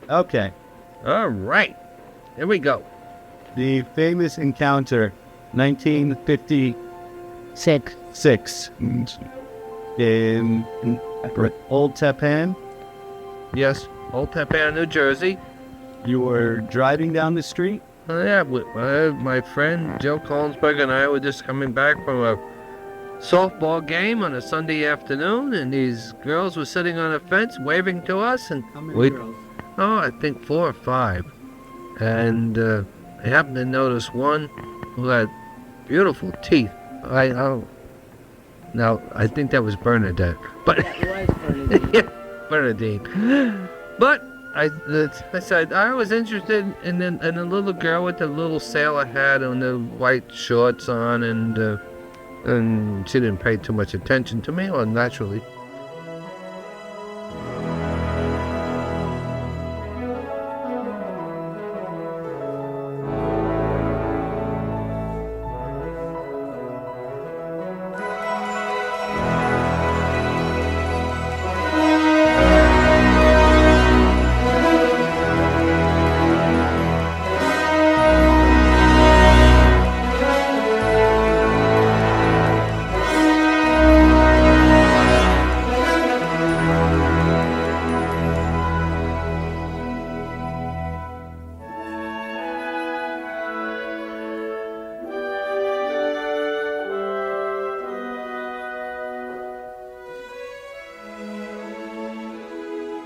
Okay. All right. Here we go. The famous encounter, 1956, in Old Tappan. Yes, Old Tappan, New Jersey. You were driving down the street? Yeah, my friend Joe Collinsberg and I were just coming back from a softball game on a Sunday afternoon, and these girls were sitting on a fence waving to us. And How many girls? Oh, I think 4 or 5. And I happened to notice one who had beautiful teeth. Now, I think that was Bernadette. But That was Bernadette. yeah, Bernadine. But I said I was interested in a little girl with a little sailor hat and the white shorts on, and she didn't pay too much attention to me, well, naturally.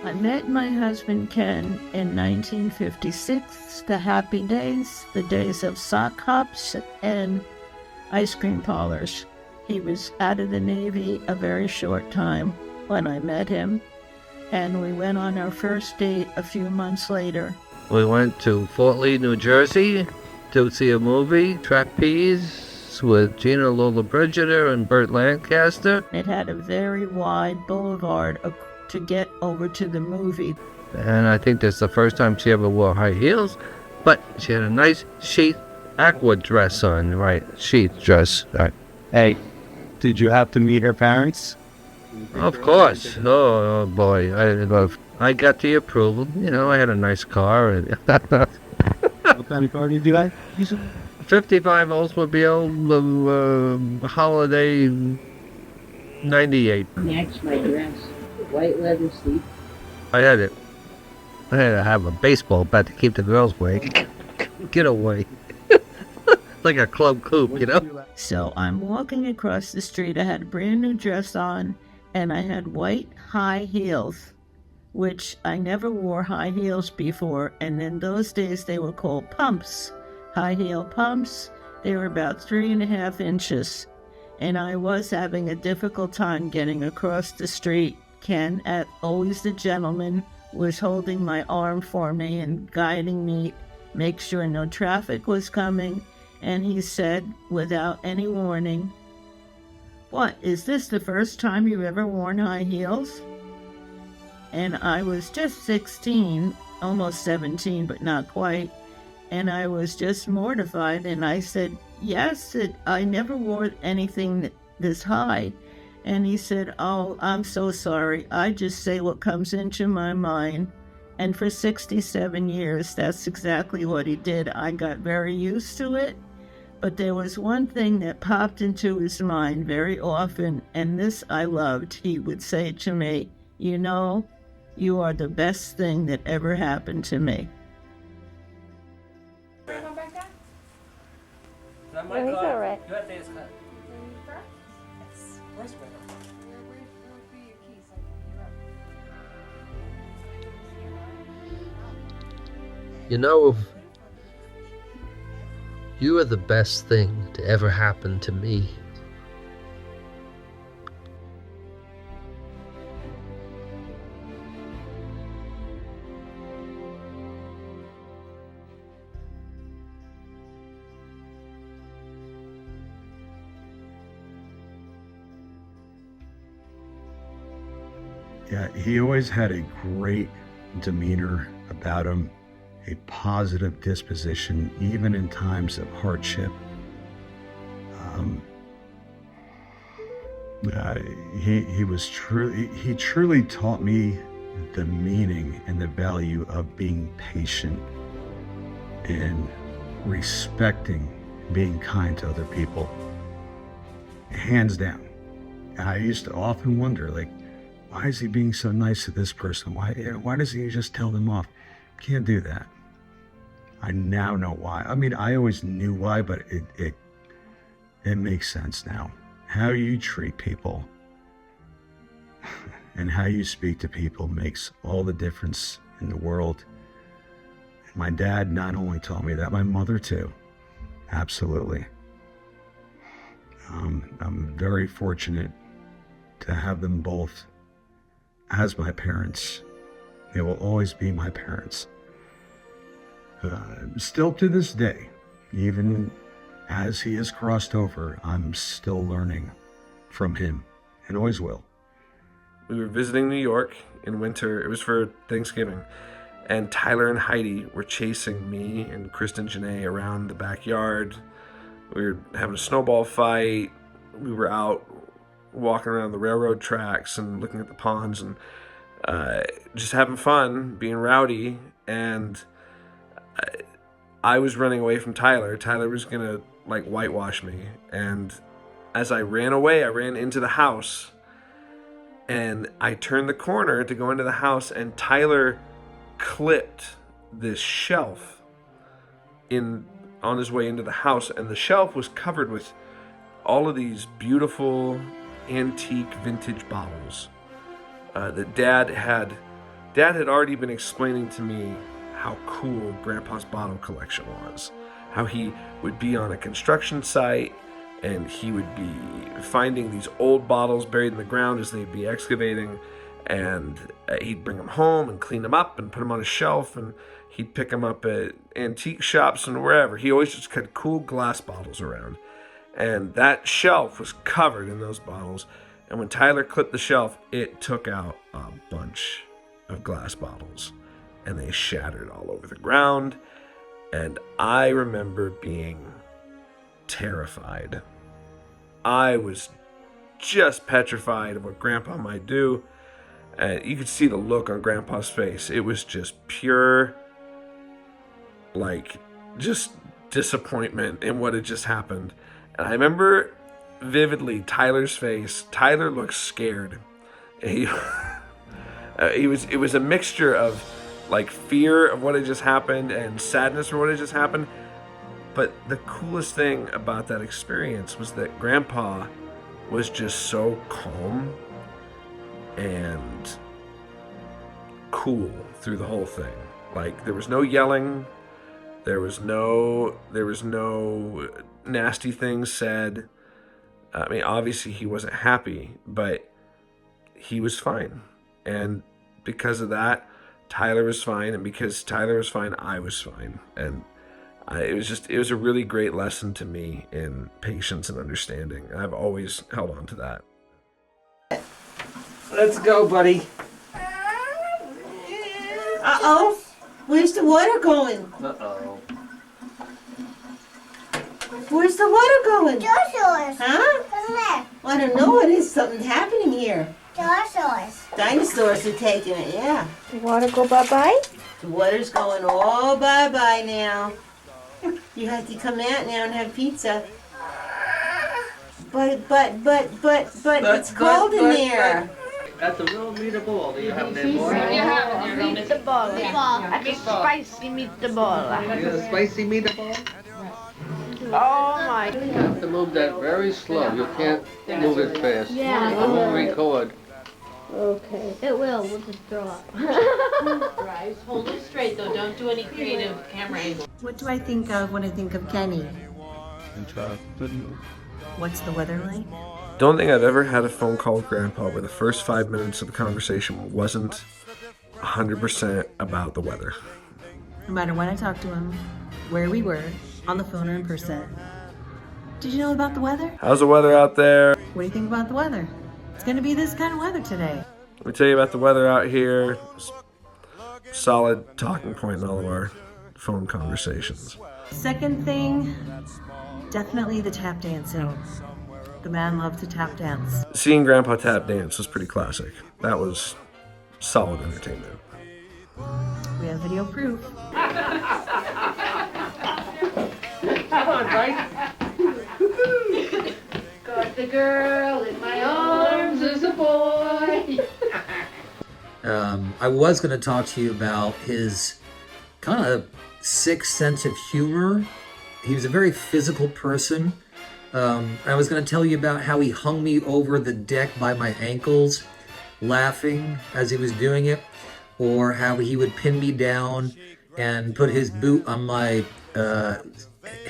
I met my husband Ken in 1956, the happy days, the days of sock hops and ice cream parlors. He was out of the Navy a very short time when I met him, and we went on our first date a few months later. We went to Fort Lee, New Jersey to see a movie, Trapeze, with Gina Lollobrigida and Burt Lancaster. It had a very wide boulevard to get over to the movie. And I think that's the first time she ever wore high heels, but she had a nice sheath aqua dress on, right? Sheath dress. Right. Hey, did you have to meet her parents? Of course. Oh boy, I got the approval. You know, I had a nice car. And What kind of car did you have? 55 Oldsmobile, Holiday 98. Next, my dress, white leather seat. I had to have a baseball bat to keep the girls away. Get away. Like a club coupe, you know? So I'm walking across the street. I had a brand new dress on, and I had white high heels, which I never wore high heels before. And in those days, they were called pumps, high heel pumps. They were about 3.5 inches. And I was having a difficult time getting across the street. Ken, always the gentleman, was holding my arm for me and guiding me, make sure no traffic was coming. And he said, without any warning, "What, is this the first time you've ever worn high heels?" And I was just 16, almost 17, but not quite. And I was just mortified. And I said, "Yes, I never wore anything this high." And he said, "Oh, I'm so sorry. I just say what comes into my mind." And for 67 years, that's exactly what he did. I got very used to it. But there was one thing that popped into his mind very often, and this I loved. He would say to me, "You know, you are the best thing that ever happened to me." No, he's all right. You know, you are the best thing to ever happen to me. Yeah, he always had a great demeanor about him, a positive disposition, even in times of hardship. He truly taught me the meaning and the value of being patient and respecting, being kind to other people. Hands down. I used to often wonder, like, why is he being so nice to this person? Why doesn't he just tell them off? Can't do that. I now know why. I mean, I always knew why, but it makes sense now. How you treat people and how you speak to people makes all the difference in the world. My dad not only taught me that, my mother too. Absolutely. I'm very fortunate to have them both as my parents. They will always be my parents. Still to this day, even as he has crossed over, I'm still learning from him and always will. We were visiting New York in winter. It was for Thanksgiving. And Tyler and Heidi were chasing me and Kristen Janae around the backyard. We were having a snowball fight. We were out walking around the railroad tracks and looking at the ponds and just having fun, being rowdy. And I was running away from Tyler. Tyler was going to, like, whitewash me. And as I ran away, I ran into the house. And I turned the corner to go into the house, and Tyler clipped this shelf on his way into the house, and the shelf was covered with all of these beautiful antique vintage bottles that Dad had already been explaining to me how cool Grandpa's bottle collection was, how he would be on a construction site and he would be finding these old bottles buried in the ground as they'd be excavating, and he'd bring them home and clean them up and put them on a shelf, and he'd pick them up at antique shops and wherever. He always just had cool glass bottles around, and that shelf was covered in those bottles. And when Tyler clipped the shelf, it took out a bunch of glass bottles, and they shattered all over the ground. And I remember being terrified. I was just petrified of what Grandpa might do. And you could see the look on Grandpa's face. It was just pure, like, just disappointment in what had just happened. And I remember vividly Tyler's face. Tyler looked scared. It was a mixture of, like, fear of what had just happened and sadness for what had just happened. But the coolest thing about that experience was that Grandpa was just so calm and cool through the whole thing. Like, there was no yelling, there was no nasty things said. I mean, obviously he wasn't happy, but he was fine. And because of that, Tyler was fine, and because Tyler was fine, I was fine. And it was a really great lesson to me in patience and understanding. I've always held on to that. Let's go, buddy. Uh-oh. Where's the water going? Uh-oh. Where's the water going? Dinosaurs. Huh? Come there. I don't know what is. Something's happening here. Dinosaurs. Dinosaurs are taking it, yeah. The water go bye-bye? The water's going all bye-bye now. You have to come out now and have pizza. But it's cold in there. That's a real meatball. Do you have any more? Meatball. That's a spicy meatball. You got a spicy meatball? Oh my You have to move that very slow. You can't move it fast. Yeah. It won't record. Okay. It will. We'll just throw up. Rise, hold it straight though. Don't do any creative camera angles. What do I think of when I think of Kenny? What's the weather like? Don't think I've ever had a phone call with Grandpa where the first 5 minutes of the conversation wasn't 100% about the weather. No matter when I talked to him, where we were, on the phone or in person. Did you know about the weather? How's the weather out there? What do you think about the weather? It's going to be this kind of weather today. Let me tell you about the weather out here. Solid talking point in all of our phone conversations. Second thing, definitely the tap dancing. The man loved to tap dance. Seeing Grandpa tap dance was pretty classic. That was solid entertainment. We have video proof. Got the girl in my arms as a boy. I was going to talk to you about his kind of sick sense of humor. He was a very physical person. I was going to tell you about how he hung me over the deck by my ankles, laughing as he was doing it, or how he would pin me down and put his boot on my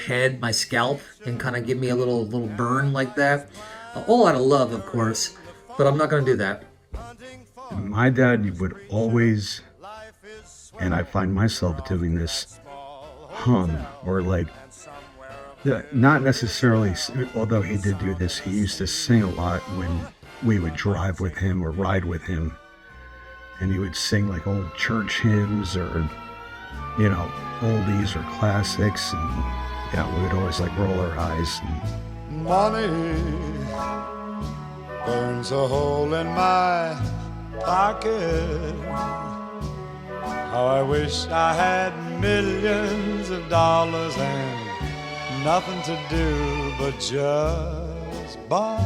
head, my scalp, and kind of give me a little burn like that. All out of love, of course, but I'm not going to do that. My dad would always, and I find myself doing this, hum or like, not necessarily, although he did do this, he used to sing a lot when we would drive with him or ride with him. And he would sing like old church hymns or, you know, oldies or classics. And yeah, we would always like roll our eyes. And money burns a hole in my pocket. How I wish I had millions of dollars and nothing to do but just buy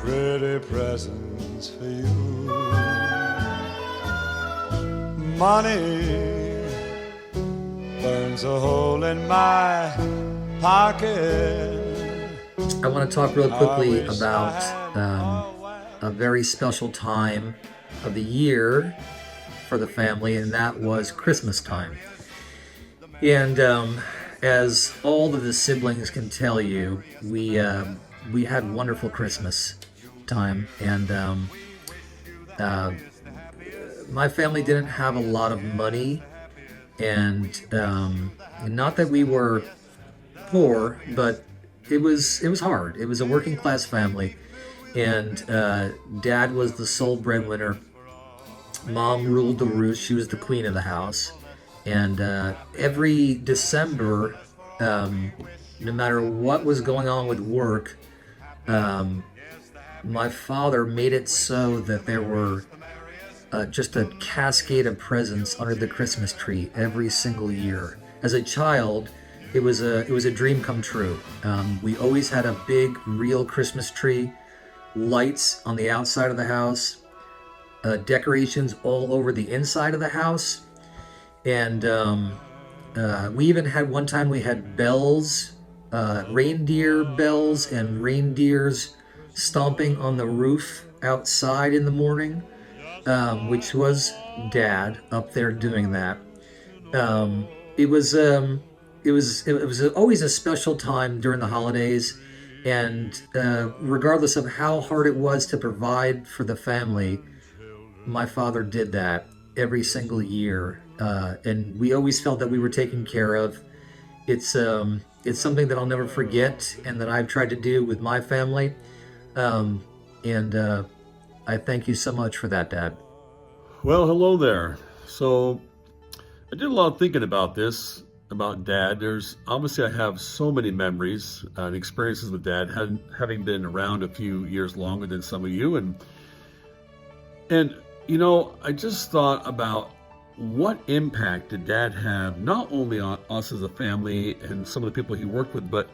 pretty presents for you. Money burns a hole in my pocket. I want to talk real quickly about a very special time of the year for the family, and that was Christmas time. And as all of the siblings can tell you, we had wonderful Christmas time, and my family didn't have a lot of money, and not that we were poor, but it was hard. It was a working class family, and Dad was the sole breadwinner. Mom ruled the roost. She was the queen of the house. And every December, no matter what was going on with work, my father made it so that there were just a cascade of presents under the Christmas tree every single year. As a child, it was a dream come true. We always had a big, real Christmas tree, lights on the outside of the house, decorations all over the inside of the house. And we even had one time we had bells, reindeer bells and reindeers stomping on the roof outside in the morning, which was Dad up there doing that. It was always a special time during the holidays, and regardless of how hard it was to provide for the family, my father did that every single year. And we always felt that we were taken care of. It's something that I'll never forget, and that I've tried to do with my family. And I thank you so much for that, Dad. Well, hello there. So I did a lot of thinking about this, about Dad. There's obviously I have so many memories and experiences with Dad, having been around a few years longer than some of you, and you know, I just thought about what impact did Dad have, not only on us as a family and some of the people he worked with, but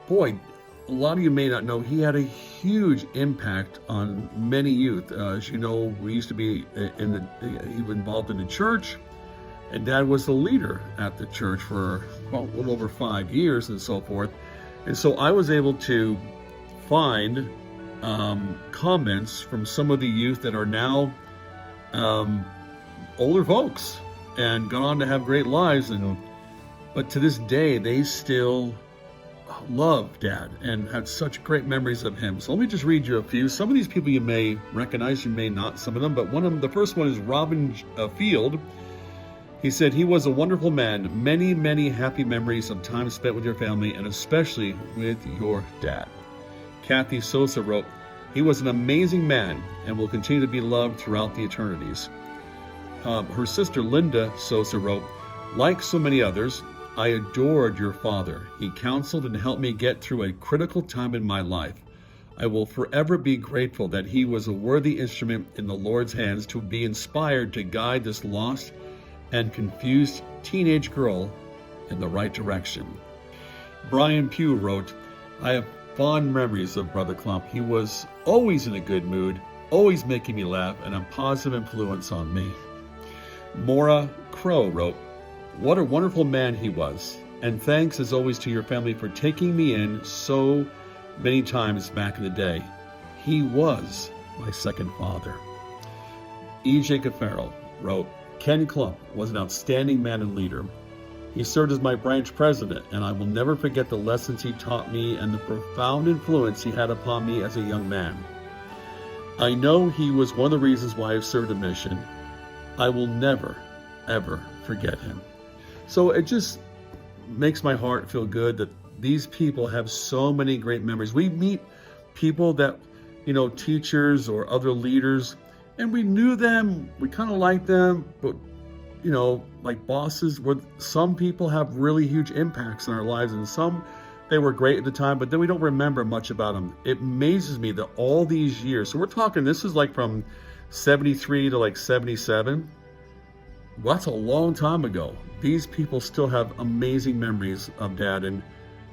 boy, a lot of you may not know, he had a huge impact on many youth. As you know, we used to be he was involved in the church, and Dad was the leader at the church for a little over 5 years and so forth. And so I was able to find comments from some of the youth that are now older folks and gone on to have great lives, but to this day they still love Dad and had such great memories of him. So let me just read you a few. Some of these people you may recognize, you may not, some of them, but the first one is Robin Field. He said, he was a wonderful man. Many, many happy memories of time spent with your family, and especially with your dad. Kathy Sosa wrote, he was an amazing man and will continue to be loved throughout the eternities. Her sister Linda Sosa wrote, like so many others, I adored your father. He counseled and helped me get through a critical time in my life. I will forever be grateful that he was a worthy instrument in the Lord's hands to be inspired to guide this lost and confused teenage girl in the right direction. Brian Pugh wrote, I have fond memories of Brother Klumpp. He was always in a good mood, always making me laugh, and a positive influence on me. Maura Crow wrote, what a wonderful man he was, and thanks as always to your family for taking me in so many times back in the day. He was my second father. E.J. Caffarel wrote, Ken Klumpp was an outstanding man and leader. He served as my branch president, and I will never forget the lessons he taught me and the profound influence he had upon me as a young man. I know he was one of the reasons why I've served a mission. I will never, ever forget him. So it just makes my heart feel good that these people have so many great memories. We meet people that, teachers or other leaders, and we knew them, we kind of liked them, but, like bosses, where some people have really huge impacts in our lives, and some, they were great at the time, but then we don't remember much about them. It amazes me that all these years, so we're talking, this is like from 73 to like 77. Well, that's a long time ago. These people still have amazing memories of Dad and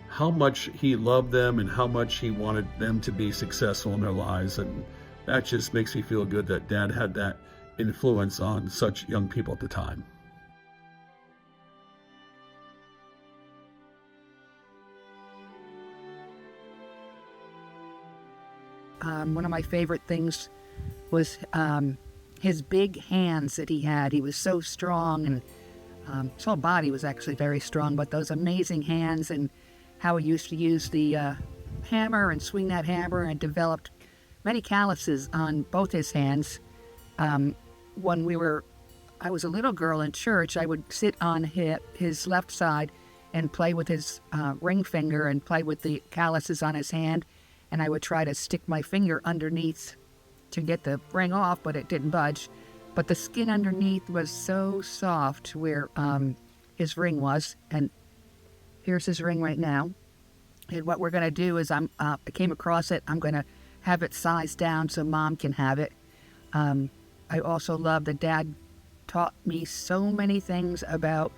how much he loved them and how much he wanted them to be successful in their lives. And that just makes me feel good that Dad had that influence on such young people at the time. One of my favorite things was his big hands that he had. He was so strong, and his whole body was actually very strong, but those amazing hands and how he used to use the hammer and swing that hammer, and developed many calluses on both his hands. When I was a little girl in church, I would sit on his left side and play with his ring finger and play with the calluses on his hand, and I would try to stick my finger underneath to get the ring off, but it didn't budge. But the skin underneath was so soft where his ring was, and here's his ring right now. And what we're going to do is I came across it. I'm going to have it sized down so Mom can have it. I also love that Dad taught me so many things about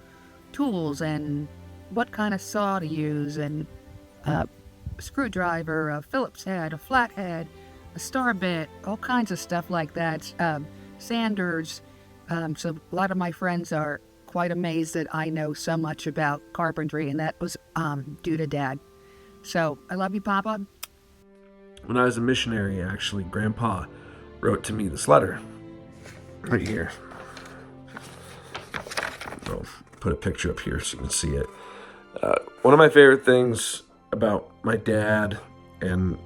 tools and what kind of saw to use, and a screwdriver, a Phillips head, a flathead, a star bit, all kinds of stuff like that. Sanders. So a lot of my friends are quite amazed that I know so much about carpentry, and that was due to Dad. So I love you, Papa. When I was a missionary, actually, Grandpa wrote to me this letter right here. I'll put a picture up here so you can see it. One of my favorite things about my dad and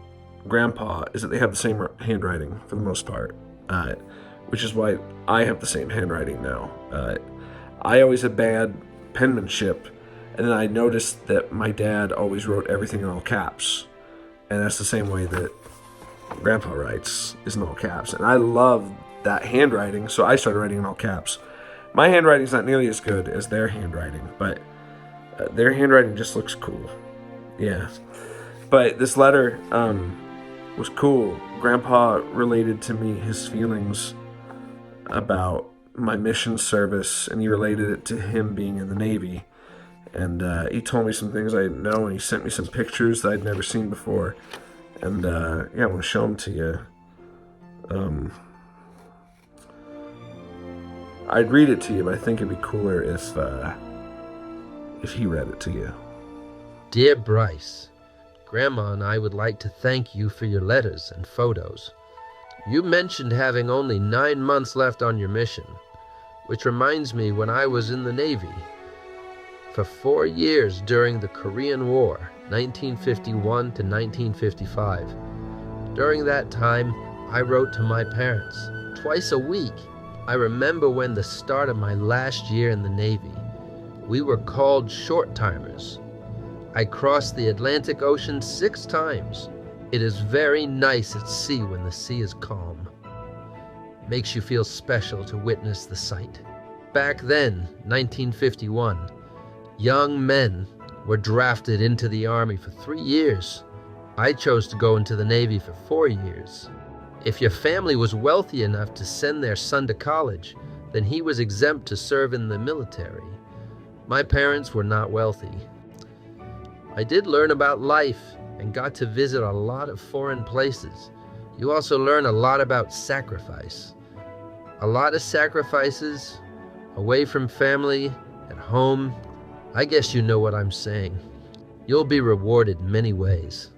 Grandpa is that they have the same handwriting for the most part, which is why I have the same handwriting now. I always had bad penmanship, and then I noticed that my dad always wrote everything in all caps, and that's the same way that Grandpa writes, is in all caps. And I love that handwriting, so I started writing in all caps. My handwriting's not nearly as good as their handwriting, but their handwriting just looks cool. Yeah. But this letter was cool. Grandpa related to me his feelings about my mission service, and he related it to him being in the Navy. And he told me some things I didn't know, and he sent me some pictures that I'd never seen before. And I want to show them to you. I'd read it to you, but I think it'd be cooler if he read it to you. Dear Bryce, Grandma and I would like to thank you for your letters and photos. You mentioned having only 9 months left on your mission, which reminds me when I was in the Navy for 4 years during the Korean War, 1951 to 1955. During that time, I wrote to my parents twice a week. I remember when the start of my last year in the Navy, we were called short-timers. I crossed the Atlantic Ocean 6 times. It is very nice at sea when the sea is calm. Makes you feel special to witness the sight. Back then, 1951, young men were drafted into the Army for 3 years. I chose to go into the Navy for 4 years. If your family was wealthy enough to send their son to college, then he was exempt to serve in the military. My parents were not wealthy. I did learn about life and got to visit a lot of foreign places. You also learn a lot about sacrifice. A lot of sacrifices, away from family, at home. I guess you know what I'm saying. You'll be rewarded many ways.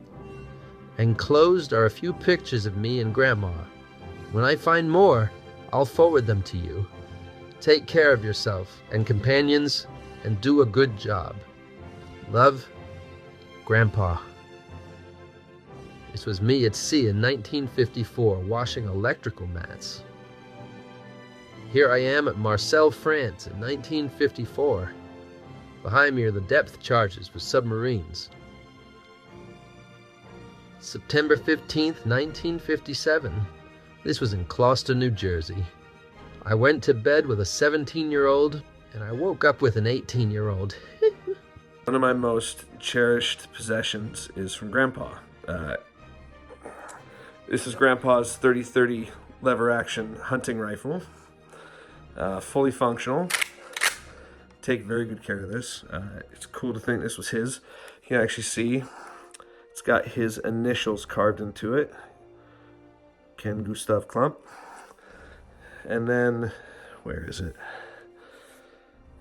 Enclosed are a few pictures of me and Grandma. When I find more, I'll forward them to you. Take care of yourself and companions, and do a good job. Love, Grandpa. This was me at sea in 1954, washing electrical mats. Here I am at Marseille, France in 1954. Behind me are the depth charges for submarines. September 15th, 1957. This was in Gloucester, New Jersey. I went to bed with a 17-year-old, and I woke up with an 18-year-old. One of my most cherished possessions is from Grandpa. This is Grandpa's 30-30 lever-action hunting rifle. Fully functional. Take very good care of this. It's cool to think this was his. You can actually see it's got his initials carved into it. Ken Gustav Klumpp. And then, where is it?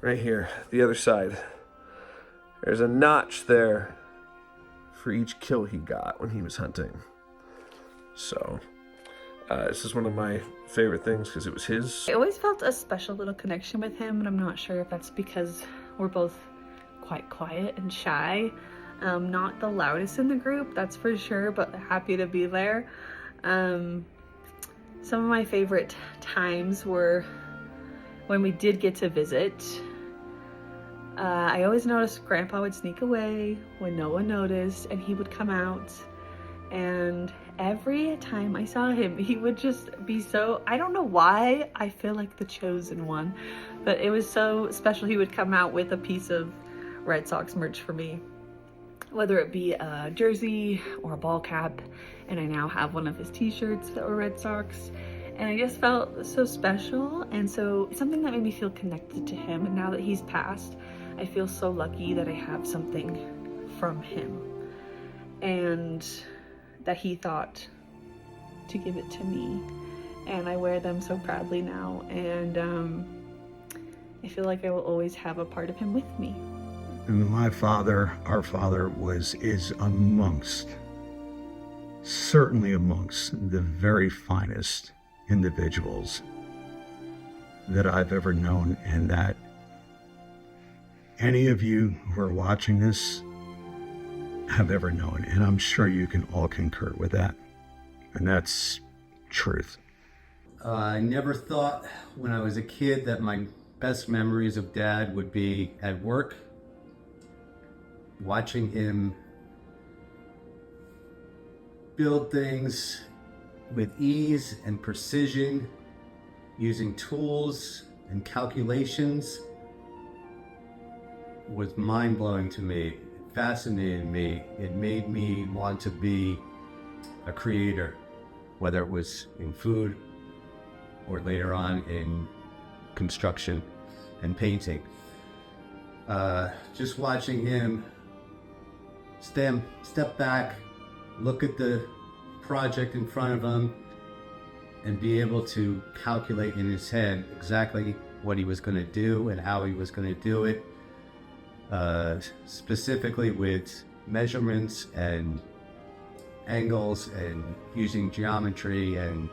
Right here, the other side. There's a notch there for each kill he got when he was hunting. So, this is one of my favorite things because it was his. I always felt a special little connection with him, and I'm not sure if that's because we're both quite quiet and shy. Not the loudest in the group, that's for sure, but happy to be there. Some of my favorite times were when we did get to visit. I always noticed Grandpa would sneak away when no one noticed, and he would come out, and every time I saw him, he would just be so, I don't know why I feel like the chosen one, but it was so special. He would come out with a piece of Red Sox merch for me, whether it be a jersey or a ball cap, and I now have one of his t-shirts that were Red Sox, and I just felt so special, and so something that made me feel connected to him. And now that he's passed, I feel so lucky that I have something from him, and that he thought to give it to me, and I wear them so proudly now, and I feel like I will always have a part of him with me. And my father, our father, is certainly amongst the very finest individuals that I've ever known, and that any of you who are watching this have ever known, and I'm sure you can all concur with that, and that's truth. I never thought when I was a kid that my best memories of Dad would be at work, watching him build things with ease and precision, using tools and calculations, was mind-blowing to me. It fascinated me. It made me want to be a creator, whether it was in food or later on in construction and painting. Just watching him step back, look at the project in front of him, and be able to calculate in his head exactly what he was going to do and how he was going to do it, specifically with measurements and angles and using geometry and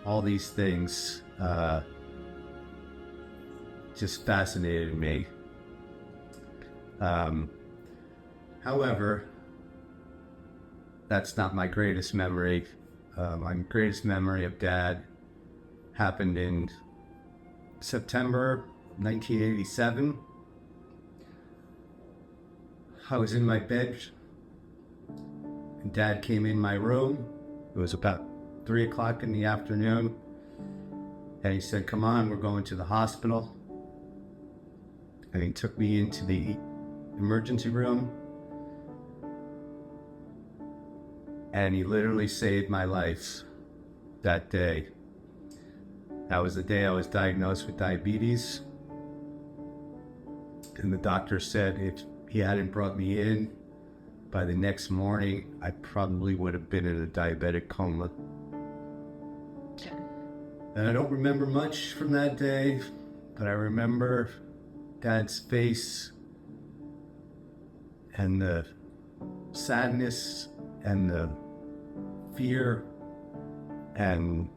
all these things, just fascinated me. However, that's not my greatest memory. My greatest memory of Dad happened in September 1987. I was in my bed, and Dad came in my room. It was about 3 o'clock in the afternoon, and he said, "Come on, we're going to the hospital." And he took me into the emergency room. And he literally saved my life that day. That was the day I was diagnosed with diabetes. And the doctor said if he hadn't brought me in, by the next morning, I probably would have been in a diabetic coma. And I don't remember much from that day, but I remember Dad's face and the sadness and the fear and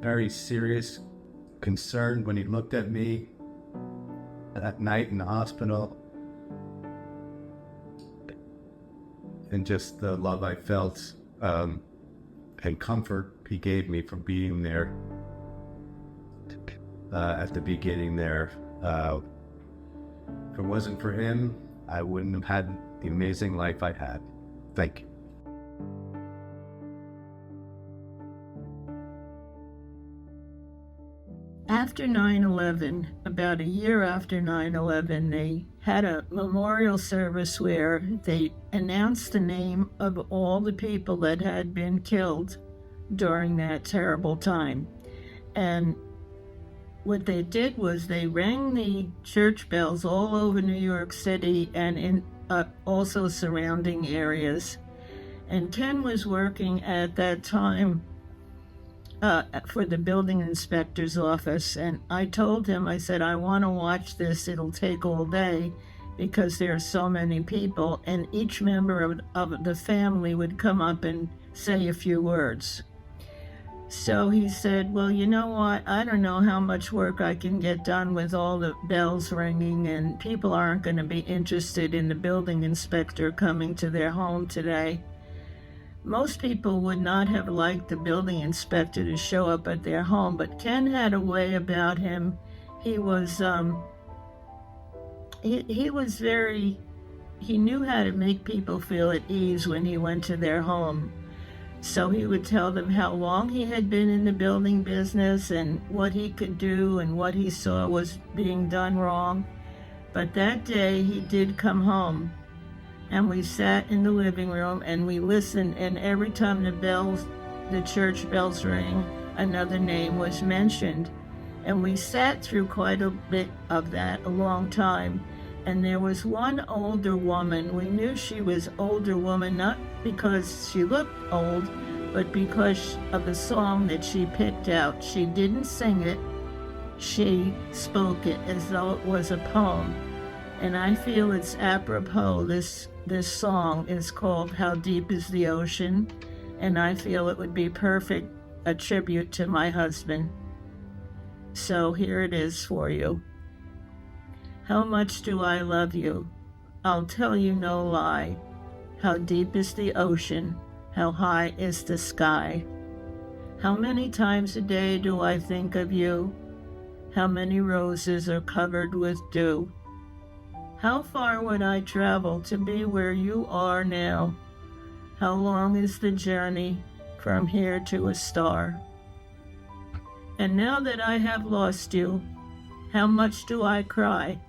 very serious concern when he looked at me that night in the hospital, and just the love I felt and comfort he gave me for being there at the beginning there. If it wasn't for him, I wouldn't have had the amazing life I had. Thank you. After 9/11, about a year after 9/11, they had a memorial service where they announced the name of all the people that had been killed during that terrible time. And what they did was they rang the church bells all over New York City and in also surrounding areas. And Ken was working at that time for the building inspector's office, and I told him, I said, I want to watch this, it'll take all day because there are so many people, and each member of the family would come up and say a few words. So he said, well, you know what, I don't know how much work I can get done with all the bells ringing, and people aren't going to be interested in the building inspector coming to their home today. Most people would not have liked the building inspector to show up at their home, but Ken had a way about him. He was he knew how to make people feel at ease when he went to their home. So he would tell them how long he had been in the building business and what he could do and what he saw was being done wrong. But that day he did come home. And we sat in the living room and we listened, and every time the church bells rang, another name was mentioned. And we sat through quite a bit of that, a long time. And there was one older woman. We knew she was older woman, not because she looked old, but because of the song that she picked out. She didn't sing it, she spoke it as though it was a poem. And I feel it's apropos. This song is called How Deep is the Ocean, and I feel it would be perfect, a tribute to my husband. So here it is for you. How much do I love you? I'll tell you no lie. How deep is the ocean? How high is the sky? How many times a day do I think of you? How many roses are covered with dew? How far would I travel to be where you are now? How long is the journey from here to a star? And now that I have lost you, how much do I cry?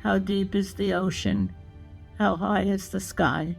How deep is the ocean? How high is the sky?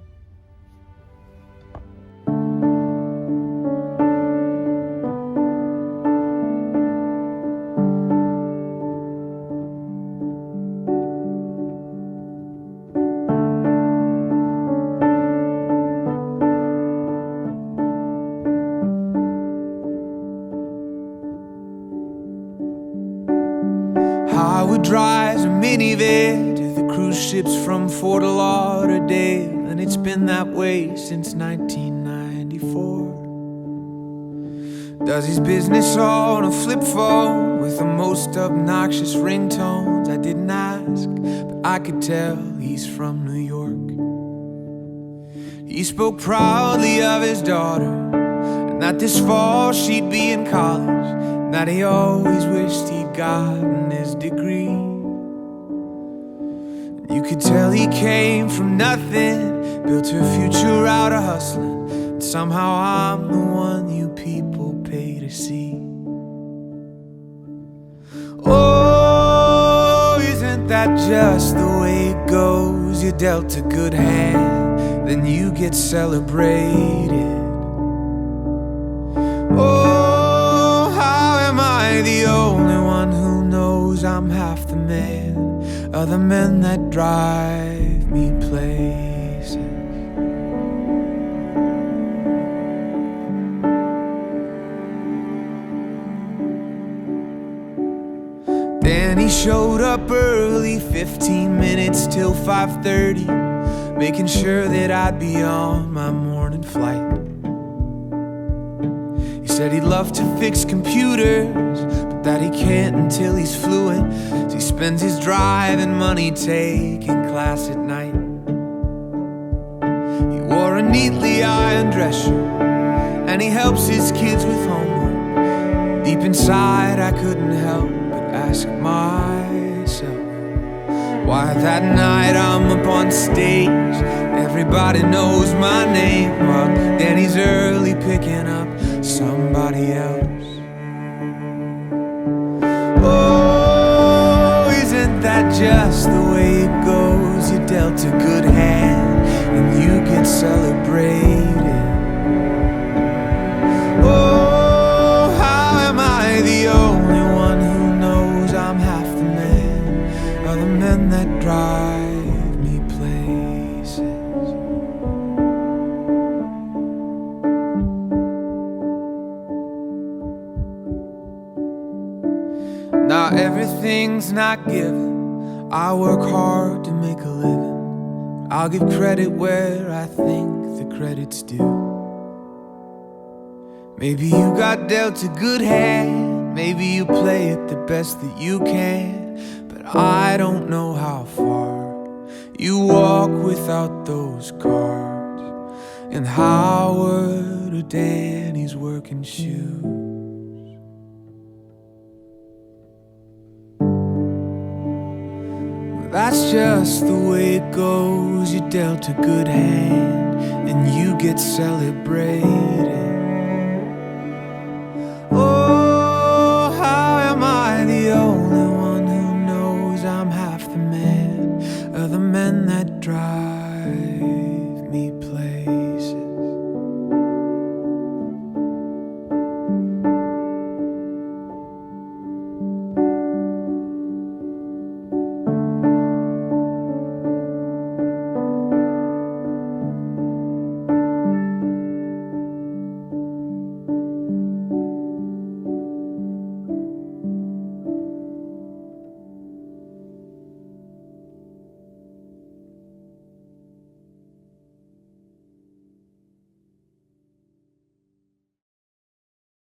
Howard drives a minivan to the cruise ships from Fort Lauderdale, and it's been that way since 1994. Does his business on a flip phone with the most obnoxious ringtones. I didn't ask, but I could tell he's from New York. He spoke proudly of his daughter, and that this fall she'd be in college, and that he always wished he'd gotten his degree. You could tell he came from nothing, built her future out of hustling, and somehow I'm the one you people pay to see. Oh, isn't that just the way it goes? You're dealt a good hand, then you get celebrated. Oh, how am I the only one who knows I'm half the man of the men that drive me places? Danny showed up early, 15 minutes till 5:30, making sure that I'd be on my morning flight. He said he'd love to fix computers, but that he can't until he's fluent, so he spends his driving money taking class at night. He wore a neatly ironed dress shirt, and he helps his kids with homework. Deep inside I couldn't help ask myself why that night I'm up on stage, everybody knows my name, while Danny's early picking up somebody else. Oh, isn't that just the way it goes? You dealt a good hand and you get celebrated. Oh, how am I the only one who I'm half the man of the men that drive me places? Now everything's not given. I work hard to make a living. I'll give credit where I think the credit's due. Maybe you got dealt a good hand, maybe you play it the best that you can, but I don't know how far you walk without those cards in Howard or Danny's working shoes. That's just the way it goes. You dealt a good hand and you get celebrated.